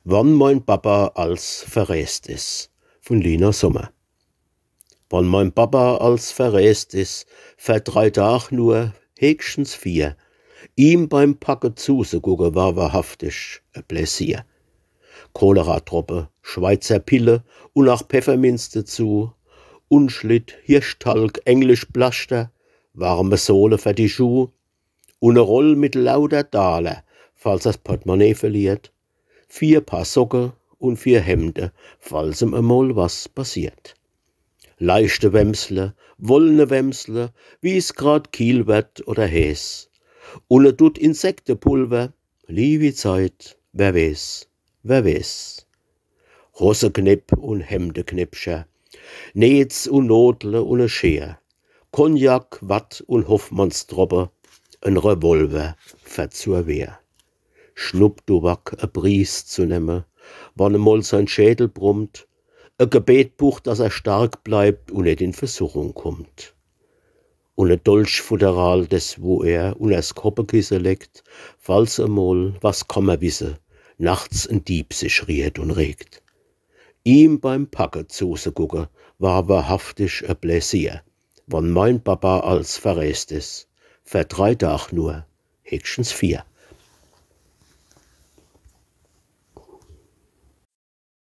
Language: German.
Wann mein Papa als verreist is, von Lina Sommer. Wann mein Papa als verreist is, für 3 Tag nur, höchstens 4, ihm beim Packen zuzugucken war wahrhaftig ein Pläsier. Cholera-Troppe, Schweizer Pille und auch Pfefferminz dazu, Unschlitt, Hirschtalg, Englisch Plaster, warme Sohle für die Schuhe und ne Roll mit lauter Daler, falls das Portemonnaie verliert, 4 Paar Socken und 4 Hemden, falls ihm einmal was passiert. Leichte Wämsle, wollene Wämsle, wie's grad Kiel wird oder Häs. Und ne Dutt Insektenpulver, liebe Zeit, wer weiß, wer weiß. Hoseknipp und Hemdenknipscher, Netz und Notle und ne Scheer, Cognac, Watt und Hoffmannstroppe, ein Revolver für zur Wehr. Schnupptobak, a Bries zu nehmen, wann einmal sein Schädel brummt, a Gebetbuch, dass er stark bleibt und nicht in Versuchung kommt. Und ein Dolchfutteral, das wo er unters Kopfkissen legt, falls einmal, was kann man wissen, nachts ein Dieb sich riert und regt. Ihm beim Packen zuzugucken, war wahrhaftig ein Pläsier, wann mein Papa als verreist is, für 3 Tag nur, höchstens 4.